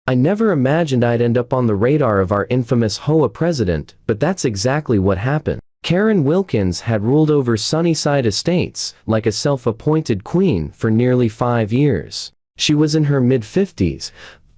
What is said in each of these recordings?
I never imagined I'd end up on the radar of our infamous HOA president, but that's exactly what happened. Karen Wilkins had ruled over Sunnyside Estates, like a self-appointed queen, for nearly 5 years. She was in her mid-50s,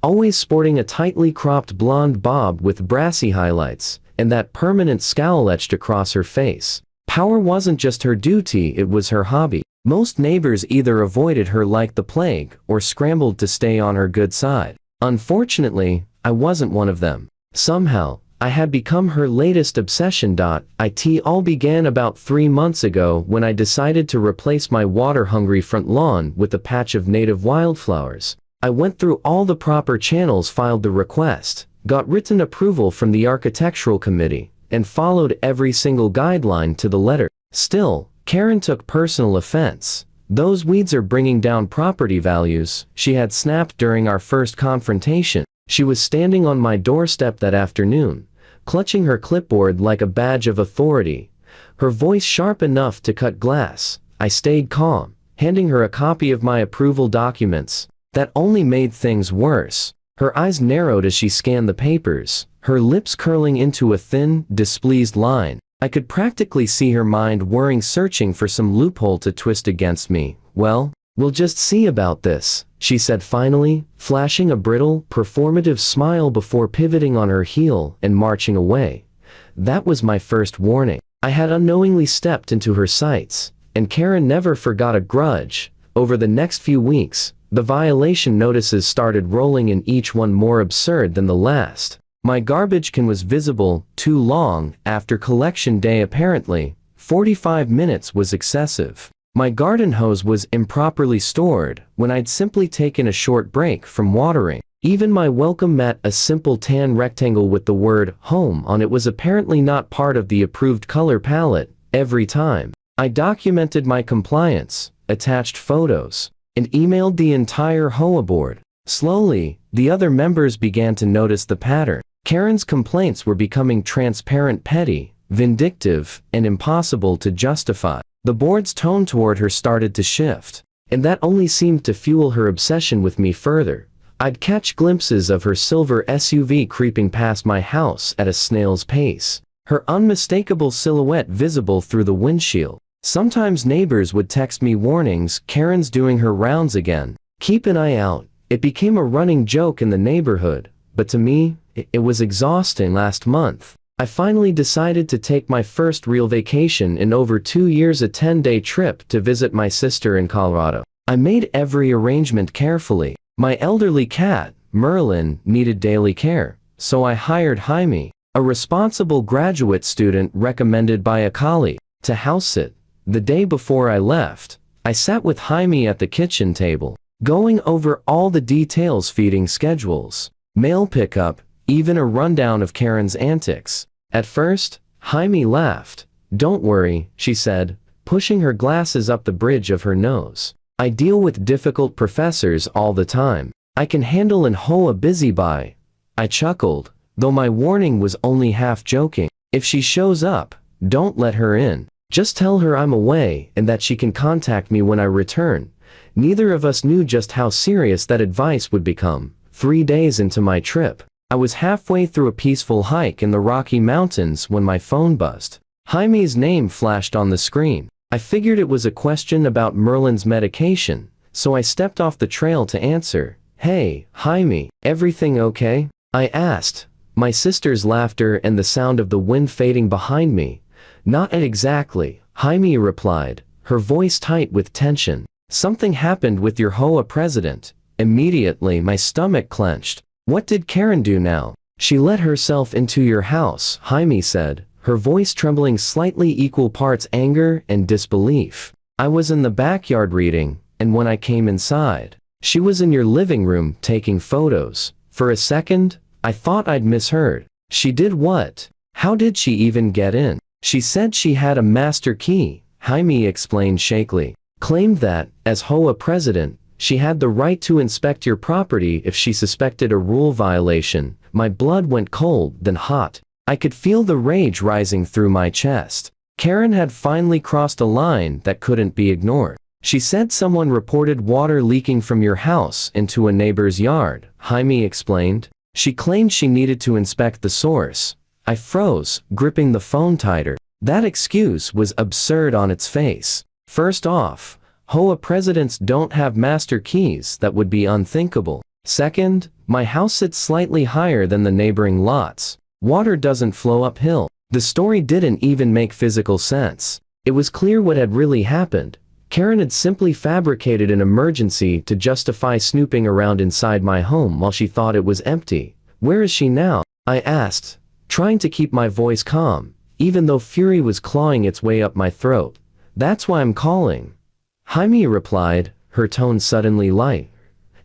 always sporting a tightly cropped blonde bob with brassy highlights, and that permanent scowl etched across her face. Power wasn't just her duty, it was her hobby. Most neighbors either avoided her like the plague, or scrambled to stay on her good side. Unfortunately, I wasn't one of them. Somehow, I had become her latest obsession. It all began about 3 months ago when I decided to replace my water-hungry front lawn with a patch of native wildflowers. I went through all the proper channels, filed the request, got written approval from the architectural committee, and followed every single guideline to the letter. Still, Karen took personal offense. "Those weeds are bringing down property values," she had snapped during our first confrontation. She was standing on my doorstep that afternoon, clutching her clipboard like a badge of authority, her voice sharp enough to cut glass. I stayed calm, handing her a copy of my approval documents. That only made things worse. Her eyes narrowed as she scanned the papers, her lips curling into a thin, displeased line. I could practically see her mind whirring, searching for some loophole to twist against me. "Well, we'll just see about this," she said finally, flashing a brittle, performative smile before pivoting on her heel and marching away. That was my first warning. I had unknowingly stepped into her sights, and Karen never forgot a grudge. Over the next few weeks, the violation notices started rolling in, each one more absurd than the last. My garbage can was visible too long after collection day. Apparently, 45 minutes was excessive. My garden hose was improperly stored when I'd simply taken a short break from watering. Even my welcome mat, a simple tan rectangle with the word "home" on it, was apparently not part of the approved color palette. Every time I documented my compliance, attached photos, and emailed the entire HOA board. Slowly, the other members began to notice the pattern. Karen's complaints were becoming transparent, petty, vindictive, and impossible to justify. The board's tone toward her started to shift, and that only seemed to fuel her obsession with me further. I'd catch glimpses of her silver SUV creeping past my house at a snail's pace, her unmistakable silhouette visible through the windshield. Sometimes neighbors would text me warnings, "Karen's doing her rounds again. Keep an eye out." It became a running joke in the neighborhood, but to me, it was exhausting. Last month, I finally decided to take my first real vacation in over 2 years, a 10-day trip to visit my sister in Colorado. I made every arrangement carefully. My elderly cat, Merlin, needed daily care, so I hired Jaime, a responsible graduate student recommended by a colleague, to house sit. The day before I left, I sat with Jaime at the kitchen table, going over all the details: feeding schedules, mail pickup, even a rundown of Karen's antics. At first, Jaime laughed. "Don't worry," she said, pushing her glasses up the bridge of her nose. "I deal with difficult professors all the time. I can handle an HOA busybody." I chuckled, though my warning was only half joking. "If she shows up, don't let her in. Just tell her I'm away and that she can contact me when I return." Neither of us knew just how serious that advice would become. 3 days into my trip, I was halfway through a peaceful hike in the Rocky Mountains when my phone buzzed. Jaime's name flashed on the screen. I figured it was a question about Merlin's medication, so I stepped off the trail to answer. "Hey, Jaime, everything okay?" I asked, my sister's laughter and the sound of the wind fading behind me. "Not exactly," Jaime replied, her voice tight with tension. "Something happened with your HOA president." Immediately my stomach clenched. "What did Karen do now?" "She let herself into your house," Jaime said, her voice trembling slightly, equal parts anger and disbelief. "I was in the backyard reading, and when I came inside, she was in your living room taking photos. For a second, I thought I'd misheard." "She did what? How did she even get in?" "She said she had a master key," Jaime explained shakily. "Claimed that, as HOA president, she had the right to inspect your property if she suspected a rule violation." My blood went cold, then hot. I could feel the rage rising through my chest. Karen had finally crossed a line that couldn't be ignored. She said someone reported water leaking from your house into a neighbor's yard, Jaime explained. She claimed she needed to inspect the source. I froze, gripping the phone tighter. That excuse was absurd on its face. First off, HOA presidents don't have master keys. That would be unthinkable. Second, my house sits slightly higher than the neighboring lots. Water doesn't flow uphill. The story didn't even make physical sense. It was clear what had really happened. Karen had simply fabricated an emergency to justify snooping around inside my home while she thought it was empty. Where is she now? I asked, trying to keep my voice calm, even though fury was clawing its way up my throat. That's why I'm calling. Jaime replied, her tone suddenly light,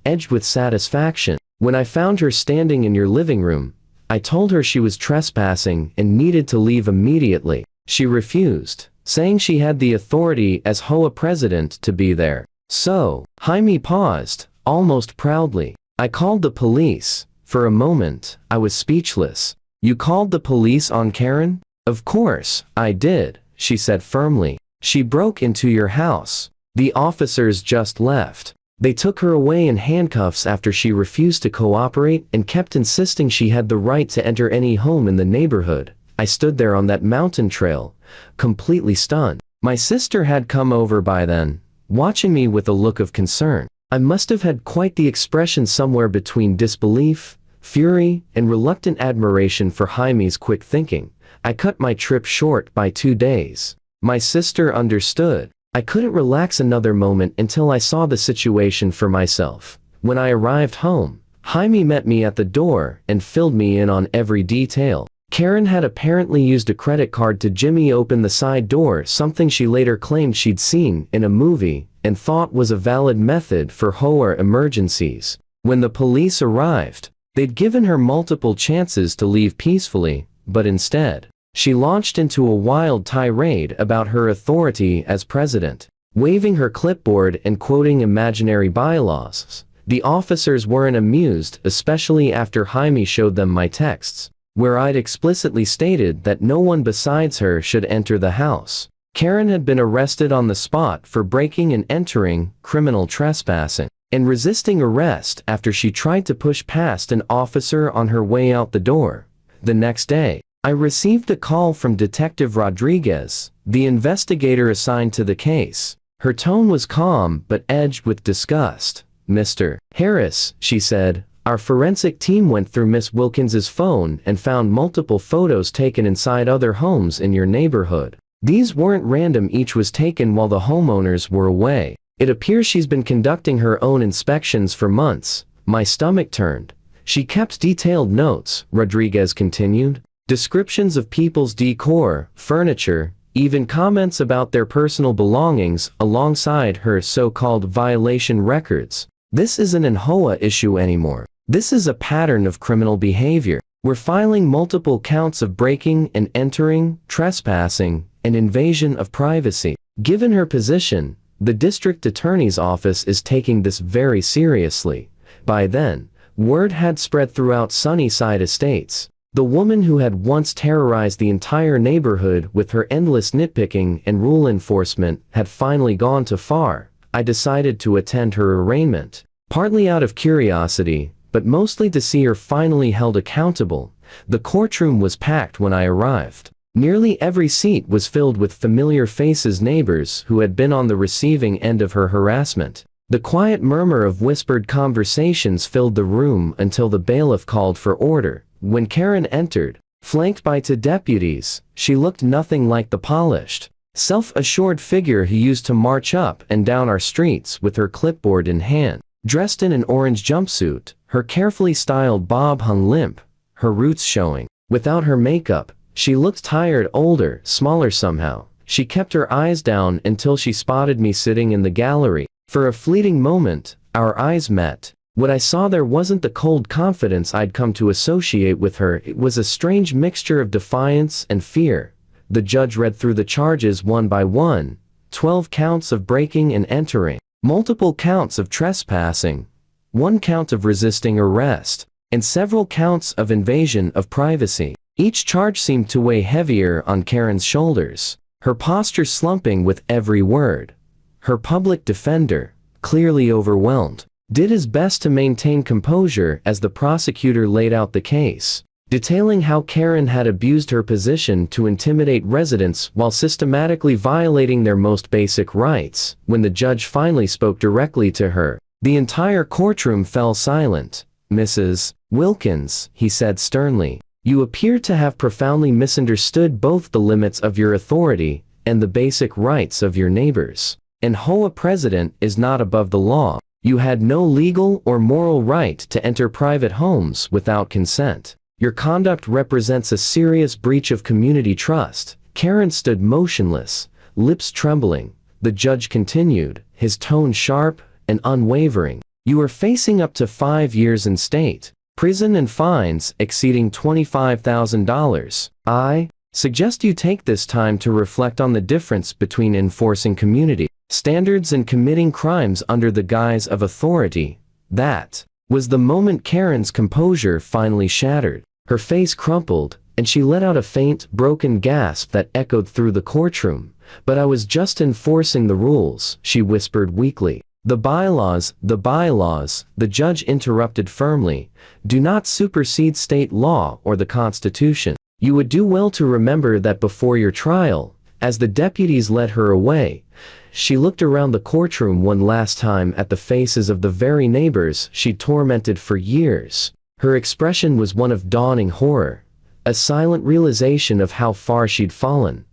edged with satisfaction. When I found her standing in your living room, I told her she was trespassing and needed to leave immediately. She refused, saying she had the authority as HOA president to be there. So, Jaime paused, almost proudly. I called the police. For a moment, I was speechless. You called the police on Karen? Of course, I did, she said firmly. She broke into your house. The officers just left. They took her away in handcuffs after she refused to cooperate and kept insisting she had the right to enter any home in the neighborhood. I stood there on that mountain trail, completely stunned. My sister had come over by then, watching me with a look of concern. I must have had quite the expression somewhere between disbelief, fury, and reluctant admiration for Jaime's quick thinking. I cut my trip short by 2 days. My sister understood. I couldn't relax another moment until I saw the situation for myself. When I arrived home, Jaime met me at the door and filled me in on every detail. Karen had apparently used a credit card to jimmy open the side door, something she later claimed she'd seen in a movie and thought was a valid method for HOA emergencies. When the police arrived, they'd given her multiple chances to leave peacefully, but instead, she launched into a wild tirade about her authority as president, waving her clipboard and quoting imaginary bylaws. The officers weren't amused, especially after Jaime showed them my texts, where I'd explicitly stated that no one besides her should enter the house. Karen had been arrested on the spot for breaking and entering, criminal trespassing, and resisting arrest after she tried to push past an officer on her way out the door. The next day, I received a call from Detective Rodriguez, the investigator assigned to the case. Her tone was calm but edged with disgust. Mr. Harris, she said, our forensic team went through Miss Wilkins's phone and found multiple photos taken inside other homes in your neighborhood. These weren't random, each was taken while the homeowners were away. It appears she's been conducting her own inspections for months. My stomach turned. She kept detailed notes, Rodriguez continued. Descriptions of people's decor, furniture, even comments about their personal belongings alongside her so-called violation records. This isn't an HOA issue anymore. This is a pattern of criminal behavior. We're filing multiple counts of breaking and entering, trespassing, and invasion of privacy. Given her position, the district attorney's office is taking this very seriously. By then, word had spread throughout Sunnyside Estates. The woman who had once terrorized the entire neighborhood with her endless nitpicking and rule enforcement had finally gone too far. I decided to attend her arraignment, partly out of curiosity, but mostly to see her finally held accountable. The courtroom was packed when I arrived. Nearly every seat was filled with familiar faces, neighbors who had been on the receiving end of her harassment. The quiet murmur of whispered conversations filled the room until the bailiff called for order. When Karen entered, flanked by 2 deputies, she looked nothing like the polished, self-assured figure who used to march up and down our streets with her clipboard in hand. Dressed in an orange jumpsuit, her carefully styled bob hung limp, her roots showing. Without her makeup, she looked tired, older, smaller somehow. She kept her eyes down until she spotted me sitting in the gallery. For a fleeting moment, our eyes met. What I saw there wasn't the cold confidence I'd come to associate with her. It was a strange mixture of defiance and fear. The judge read through the charges one by one. 12 counts of breaking and entering, multiple counts of trespassing, 1 count of resisting arrest, and several counts of invasion of privacy. Each charge seemed to weigh heavier on Karen's shoulders, her posture slumping with every word. her public defender, clearly overwhelmed, did his best to maintain composure as the prosecutor laid out the case, detailing how Karen had abused her position to intimidate residents while systematically violating their most basic rights. When the judge finally spoke directly to her, the entire courtroom fell silent. "Mrs. Wilkins," he said sternly, "you appear to have profoundly misunderstood both the limits of your authority and the basic rights of your neighbors. An HOA president is not above the law. You had no legal or moral right to enter private homes without consent. Your conduct represents a serious breach of community trust." Karen stood motionless, lips trembling. The judge continued, his tone sharp and unwavering. "You are facing up to 5 years in state prison and fines exceeding $25,000. I suggest you take this time to reflect on the difference between enforcing community standards and committing crimes under the guise of authority." That was the moment Karen's composure finally shattered. Her face crumpled, and she let out a faint, broken gasp that echoed through the courtroom. "But I was just enforcing the rules," she whispered weakly. The bylaws," the judge interrupted firmly, "do not supersede state law or the Constitution. You would do well to remember that before your trial." As the deputies led her away, she looked around the courtroom one last time at the faces of the very neighbors she'd tormented for years. Her expression was one of dawning horror, a silent realization of how far she'd fallen.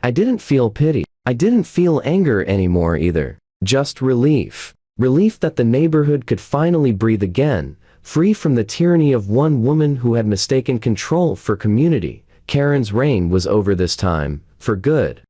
"I didn't feel pity. I didn't feel anger anymore either. Just relief. Relief that the neighborhood could finally breathe again, free from the tyranny of one woman who had mistaken control for community." Karen's reign was over this time, for good.